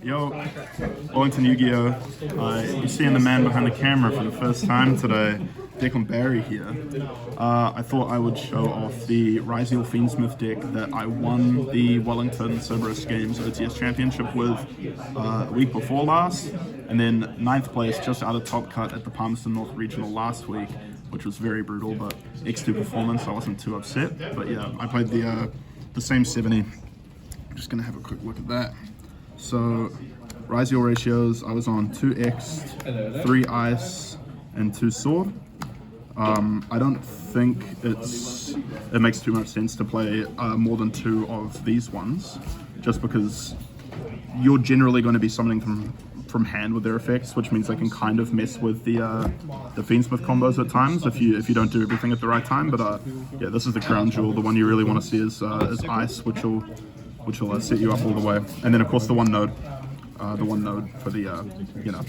Yo, welcome to Yu-Gi-Oh! You're seeing the man behind the camera for the first time today, Declan Barry here. I thought I would show off the Ryzeal Fiendsmith deck that I won the Wellington Cerberus Games OTS Championship with a week before last, and then 9th place just out of top cut at the Palmerston North Regional last week, which was very brutal, but X-2 performance, I wasn't too upset. But yeah, I played the same 70. I'm just gonna have a quick look at that. So, Ryzeal ratios, I was on 2 X, 3 Ice, and 2 Sword. I don't think it makes too much sense to play more than 2 of these ones, just because you're generally going to be summoning from hand with their effects, which means they can kind of mess with the Fiendsmith combos at times if you don't do everything at the right time. But yeah, this is the crown jewel. The one you really want to see is Ice, which will set you up all the way. And then of course the one node for the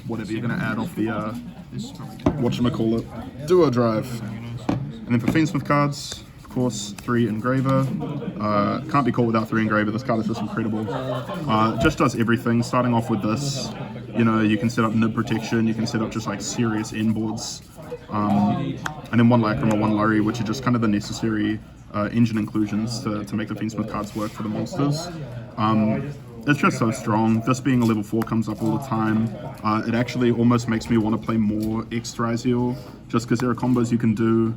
whatever you're gonna add off the whatchamacallit, duo drive. And then for Fiendsmith cards, of course, 3 Engraver. Can't be caught without 3 Engraver. This card is just incredible. Just does everything. Starting off with this, you can set up nib protection, you can set up just like serious inboards. And then 1 Lacrima, 1 Lurry, which are just kind of the necessary engine inclusions to make the Fiendsmith cards work for the monsters. It's just so strong. This being a level 4 comes up all the time. It actually almost makes me want to play more X-Ryzeal, just because there are combos you can do,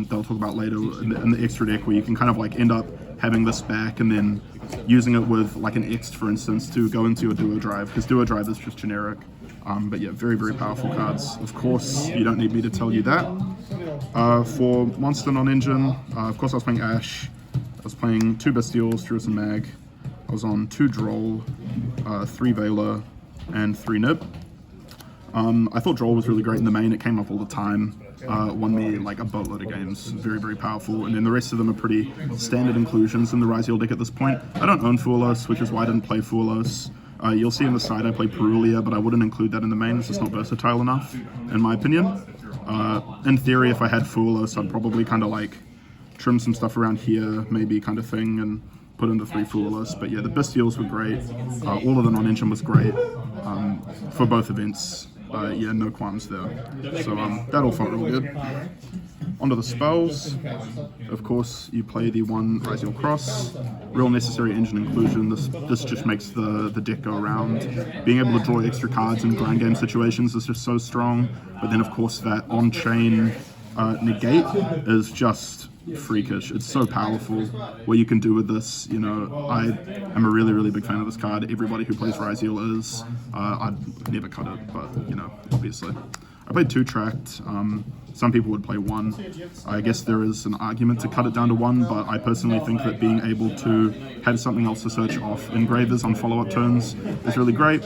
they'll talk about later in the extra deck, where you can kind of like end up having this back and then using it with like an X, for instance, to go into your duo drive, because duo drive is just generic. But yeah, very, very powerful cards. Of course, you don't need me to tell you that. For Monster Non-Engine, of course I was playing Ash. I was playing 2 Bastille's, Druid's and Mag. I was on 2 Droll, 3 Veiler, and 3 Nib. I thought Droll was really great in the main. It came up all the time. Won me like a boatload of games. Very, very powerful. And then the rest of them are pretty standard inclusions in the Ryzeal deck at this point. I don't own Fuelos, which is why I didn't play Fuelos. You'll see on the side I play Perulia, but I wouldn't include that in the main. It's just not versatile enough, in my opinion. In theory, if I had Fuelos, I'd probably kind of like trim some stuff around here, maybe kind of thing, and put in the 3 Fuelos. But yeah, the Bastille's were great. All of the non-engine was great for both events. Yeah, no qualms there. So that all felt real good. Onto the spells. Of course, you play the 1 Ryzeal Cross. Real necessary engine inclusion. This just makes the deck go around. Being able to draw extra cards in grind game situations is just so strong. But then, of course, that on-chain negate is just freakish. It's so powerful what you can do with this. I am a really, really big fan of this card. Everybody who plays Ryzeal is. I'd never cut it, but obviously. I played 2 tracked. Some people would play 1. I guess there is an argument to cut it down to 1, but I personally think that being able to have something else to search off engravers on follow-up turns is really great.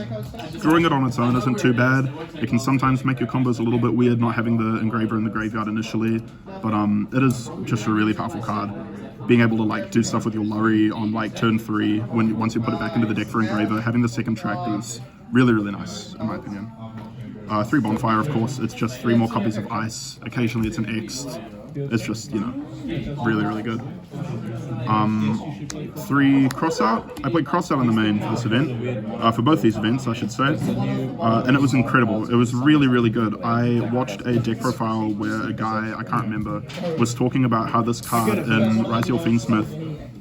Drawing it on its own isn't too bad. It can sometimes make your combos a little bit weird not having the engraver in the graveyard initially, but it is just a really powerful card. Being able to like do stuff with your Lurry on like turn 3 once you put it back into the deck for engraver, having the second track is really, really nice in my opinion. 3 Bonfire, of course. It's just 3 more copies of Ice. Occasionally it's an X. It's just, really, really good. 3 Crossout. I played Crossout in the main for this event. For both these events, I should say. And it was incredible. It was really, really good. I watched a deck profile where a guy, I can't remember, was talking about how this card in Ryzeal Fiendsmith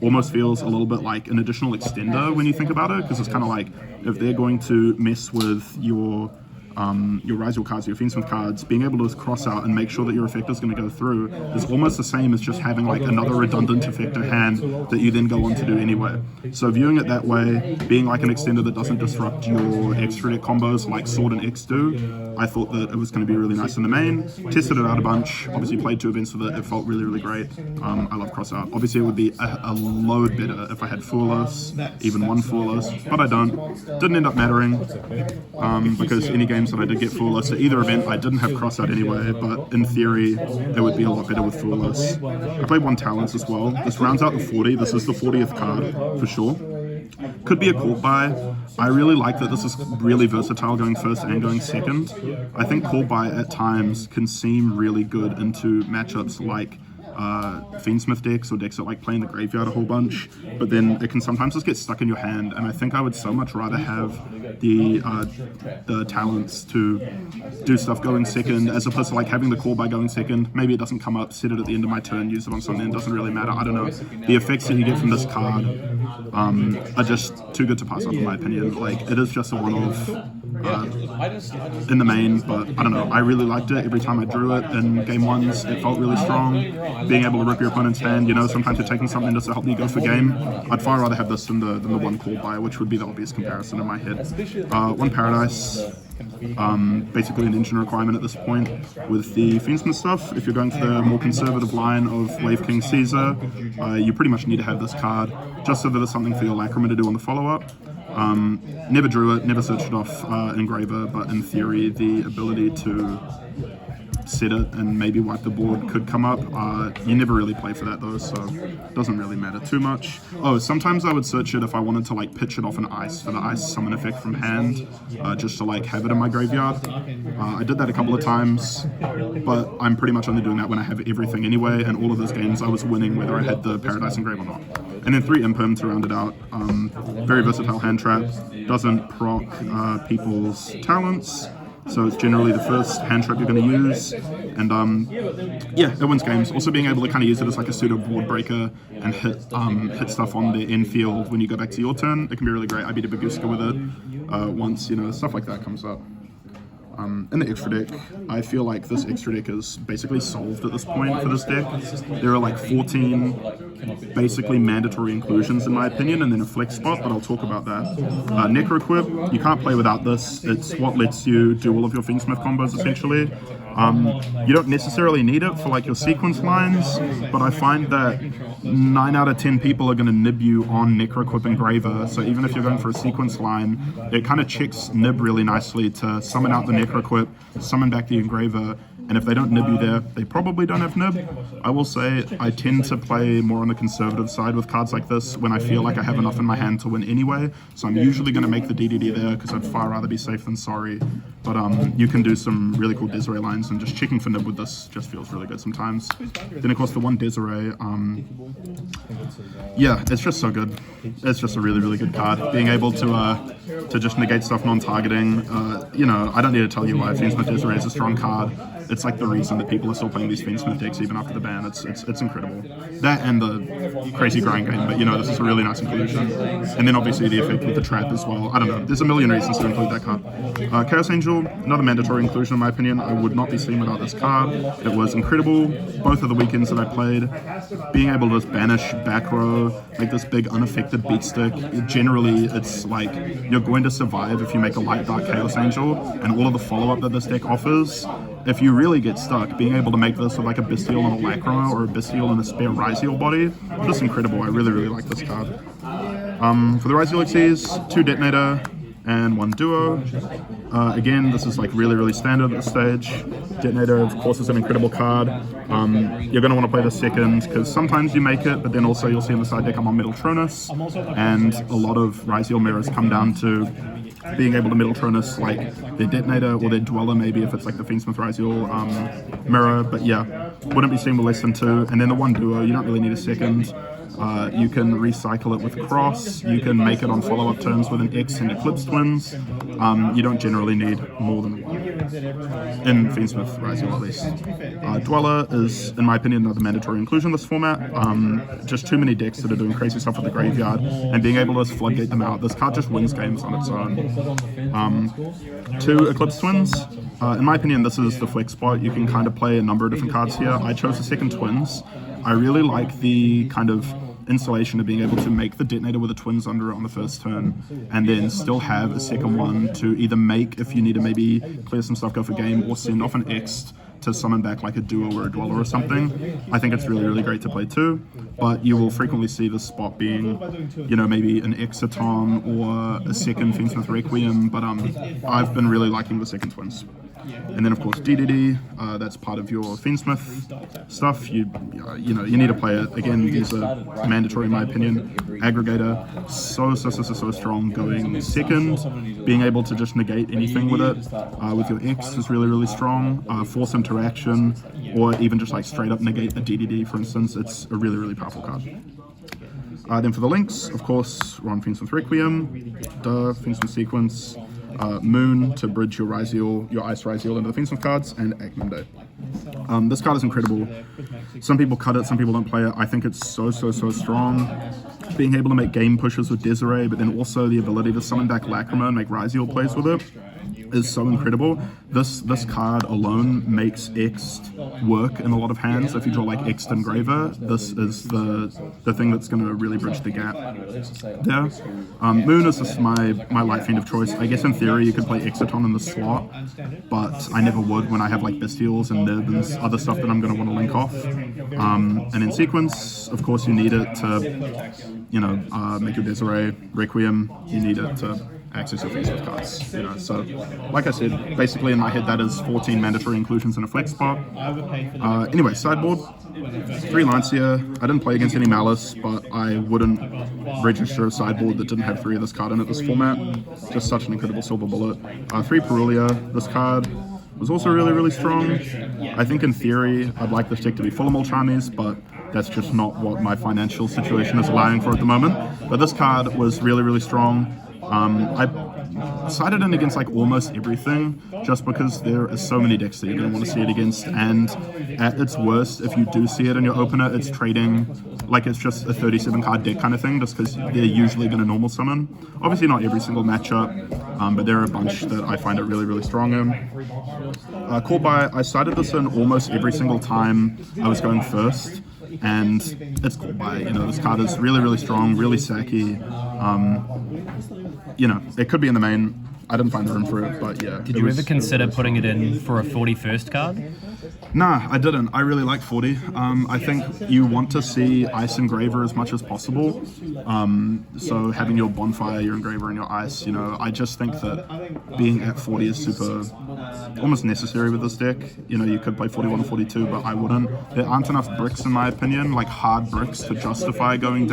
almost feels a little bit like an additional extender when you think about it, because it's kind of like if they're going to mess with your Ryzeal cards, your Fiendsmith cards, being able to cross out and make sure that your effect is going to go through is almost the same as just having like another redundant effector hand that you then go on to do anyway. So viewing it that way, being like an extender that doesn't disrupt your extra deck combos like Sword and X do, I thought that it was going to be really nice in the main. Tested it out a bunch, obviously played 2 events with it, it felt really, really great. I love cross out. Obviously it would be a load better if I had Fuelos, even 1 Fuelos, but I don't. Didn't end up mattering because any games that I did get Fuelos at either event, I didn't have Crossout anyway, but in theory, it would be a lot better with Fuelos. I played 1 Talents as well. This rounds out the 40. This is the 40th card, for sure. Could be a called buy. I really like that this is really versatile going first and going second. I think called buy at times can seem really good into matchups like Fiendsmith decks or decks that like play in the graveyard a whole bunch, but then it can sometimes just get stuck in your hand, and I think I would so much rather have the talents to do stuff going second as opposed to like having the call by going second. Maybe it doesn't come up, set it at the end of my turn, use it on something, it doesn't really matter. I don't know. The effects that you get from this card are just too good to pass up in my opinion. Like, it is just a one-off in the main, but I don't know. I really liked it. Every time I drew it in game ones, it felt really strong. Being able to rip your opponent's hand, you know, sometimes you're taking something just to help you go for game. I'd far rather have this than the one call by, which would be the obvious comparison in my head. One Paradise, basically an engine requirement at this point with the Fiendsmith stuff. If you're going for the more conservative line of Wave King Caesar, you pretty much need to have this card just so that there's something for your Lacrima to do on the follow-up. Never drew it, never searched it off Engraver, but in theory the ability to set it and maybe wipe the board could come up. You never really play for that though, so it doesn't really matter too much. Oh, sometimes I would search it if I wanted to like pitch it off an ice for the ice summon effect from hand, just to like have it in my graveyard. I did that a couple of times, but I'm pretty much only doing that when I have everything anyway, and all of those games I was winning whether I had the Paradise Engrave or not. And then 3 Imperm to round it out. Very versatile hand trap, doesn't proc people's talents, so it's generally the first hand trap you're going to use, and yeah, it wins games. Also being able to kind of use it as like a pseudo board breaker and hit stuff on the end field when you go back to your turn, it can be really great. I beat a Baguska with it once, you know, stuff like that comes up. In the extra deck, I feel like this extra deck is basically solved at this point for this deck. There are like 14 basically mandatory inclusions in my opinion, and then a flex spot, but I'll talk about that. Necro Equip, you can't play without this. It's what lets you do all of your Fiendsmith combos essentially. You don't necessarily need it for like your sequence lines, but I find that 9 out of 10 people are going to nib you on Necro Equip Engraver, so even if you're going for a sequence line, it kind of checks nib really nicely to summon out the Necro Equip, summon back the Engraver, and if they don't nib you there, they probably don't have nib. I will say I tend to play more on the conservative side with cards like this when I feel like I have enough in my hand to win anyway, so I'm usually going to make the DDD there because I'd far rather be safe than sorry. But you can do some really cool Desiree lines, and just checking for nib with this just feels really good sometimes. Then of course the one Desiree, yeah, it's just so good. It's just a really, really good card. Being able to just negate stuff non-targeting, you know, I don't need to tell you why Fiendsmith Desiree is a strong card. It's like the reason that people are still playing these Fiendsmith decks even after the ban. It's incredible. That and the crazy grind game, but you know, this is a really nice inclusion. And then obviously the effect with the trap as well. I don't know, there's a million reasons to include that card. Chaos Angel, another mandatory inclusion in my opinion. I would not be seen without this card. It was incredible. Both of the weekends that I played, being able to just banish back row, like this big unaffected beat stick, generally it's like you're going to survive if you make a light dark Chaos Angel, and all of the follow-up that this deck offers. If you really get stuck, being able to make this with like a Bestial and a Lacrima or a Bestial and a spare Ryzeal body, just incredible. I really, really like this card. For the Ryzeal XYZs, 2 Detonator and 1 Duo. Again, this is like really, really standard at this stage. Detonator, of course, is an incredible card. You're going to want to play the second because sometimes you make it, but then also you'll see in the side deck I'm on Metal Tronus, and a lot of Ryzeal mirrors come down to being able to Metal Tronus like their Detonator or their Dweller, maybe if it's like the Fiendsmith Ryzeal mirror, but yeah, wouldn't be seen with less than 2. And then the 1 Duo, you don't really need a second. You can recycle it with Cross, you can make it on follow-up turns with an X and Eclipse Twins. You don't generally need more than 1, in Fiendsmith Ryzeal at least. Dweller is, in my opinion, another mandatory inclusion in this format. Just too many decks that are doing crazy stuff with the graveyard, and being able to just floodgate them out. This card just wins games on its own. 2 Eclipse Twins. In my opinion, this is the flex spot. You can kind of play a number of different cards here. I chose the second Twins. I really like the kind of installation of being able to make the Detonator with the Twins under it on the first turn, and then still have a second one to either make if you need to maybe clear some stuff, go for game, or send off an X to summon back like a Duo or a Dweller or something. I think it's really, really great to play too, but you will frequently see the spot being, you know, maybe an Exciton or a second Fiendsmith Requiem, but I've been really liking the second Twins. And then of course DDD, that's part of your Fiendsmith stuff. You know, you need to play it. Again, these are mandatory in my opinion. Aggregator, so strong going second. Being able to just negate anything with it, with your X is really, really strong. Force interaction, or even just like straight up negate the DDD, for instance. It's a really, really powerful card. Then for the links, of course, we're on Fiendsmith Requiem, Fiendsmith Sequence, Moon to bridge your Ryzeal, your Ice Ryzeal into the Fiendsmith cards, and Ekmande. This card is incredible. Some people cut it, some people don't play it. I think it's so strong. Being able to make game pushes with Desiree, but then also the ability to summon back Lacrima and make Ryzeal plays with it is so incredible. This card alone makes X'd work in a lot of hands. If you draw like X'd Engraver, this is the thing that's going to really bridge the gap there. Moon is just my light fiend of choice. I guess in theory you could play Exiton in the slot, but I never would when I have like Bestials and Nib and other stuff that I'm going to want to link off. And in sequence, of course, you need it to, you know, make your Desiree Requiem. You need it to access your Fiendsmith cards, you know. So, like I said, basically in my head that is 14 mandatory inclusions in a flex spot. Anyway, sideboard, 3 Lancia. I didn't play against any Malice, but I wouldn't register a sideboard that didn't have 3 of this card in it this format. Just such an incredible silver bullet. 3 Perulia. This card was also really strong. I think in theory I'd like this deck to be full of Molchamis, but that's just not what my financial situation is allowing for at the moment. But this card was really strong. I sided in against like almost everything just because there are so many decks that you're going to want to see it against, and at its worst, if you do see it in your opener, it's trading like it's just a 37 card deck kind of thing, just because they're usually going to normal summon. Obviously not every single matchup, but there are a bunch that I find it really strong in. Call by, I sided this in almost every single time I was going first, and it's called by, you know, this card is really strong, really sacky. You know, it could be in the main. I didn't find the room for it, but yeah. Did you ever consider putting it in for a 41st card? Nah, I didn't. I really like 40. I think you want to see Ice Engraver as much as possible. So having your Bonfire, your Engraver, and your Ice, you know, I just think that being at 40 is super, almost necessary with this deck. You know, you could play 41 or 42, but I wouldn't. There aren't enough bricks, in my opinion, like hard bricks, to justify going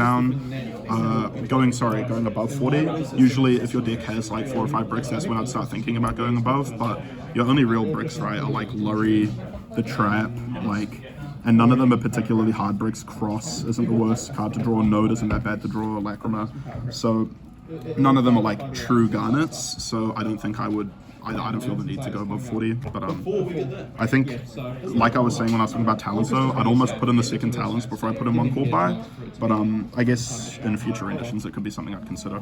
above 40. Usually, if your deck has like 4 or 5 bricks, that's when I'd start thinking about going above. But your only real bricks, right, are like Lurry, the Trap, like, and none of them are particularly hard bricks. Cross isn't the worst card to draw. Node isn't that bad to draw. Lacrima. So none of them are like true garnets. So I don't think I would. I don't feel the need to go above 40, but I think, like I was saying when I was talking about talents though, I'd almost put in the second talents before I put in one call by, but I guess in future renditions it could be something I'd consider.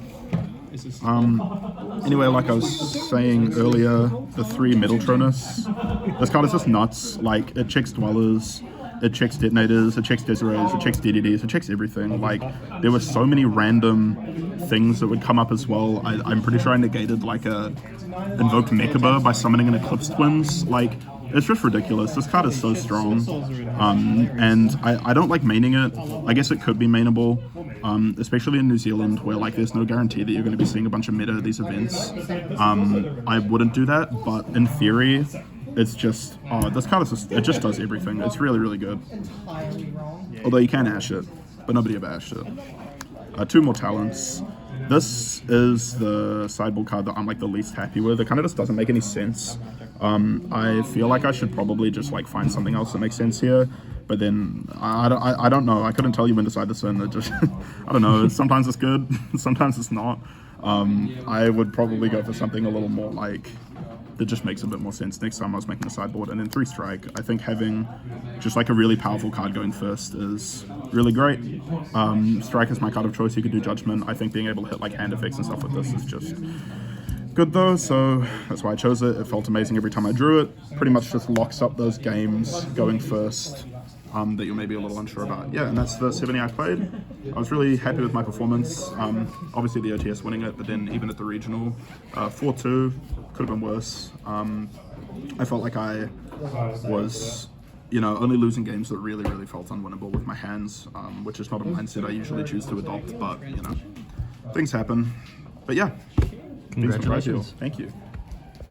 Anyway, like I was saying earlier, the 3 Metaltronus, this card is just nuts. Like, it checks Dwellers, it checks Detonators, it checks Desirees, it checks DDDs, it checks everything. Like, there were so many random things that would come up as well. I'm pretty sure I negated like a invoked Mechaba by summoning an Eclipse Twins. Like, it's just ridiculous. This card is so strong, and I don't like maining it. I guess it could be mainable, especially in New Zealand, where like there's no guarantee that you're going to be seeing a bunch of meta at these events. I wouldn't do that, but in theory, it's just, this card is just, it just does everything. It's really good. Although you can ash it, but nobody ever ashed it. 2 more talents. This is the sideboard card that I'm like the least happy with. It kind of just doesn't make any sense. I feel like I should probably just like find something else that makes sense here, but then I don't know. I couldn't tell you when to side this in. It just I don't know. Sometimes it's good, sometimes it's not. I would probably go for something a little more like that just makes a bit more sense next time I was making a sideboard. And then 3 strike. I think having just like a really powerful card going first is really great. Strike is my card of choice. You could do Judgment. I think being able to hit like hand effects and stuff with this is just good though, so that's why I chose it. It felt amazing every time I drew it. Pretty much just locks up those games going first that you're maybe a little unsure about. Yeah, and that's the 70 I played. I was really happy with my performance. Obviously the OTS winning it, but then even at the regional, 4-2, could have been worse. I felt like I was, you know, only losing games that really felt unwinnable with my hands, which is not a mindset I usually choose to adopt, but, you know, things happen. But yeah. Congratulations. Thank you.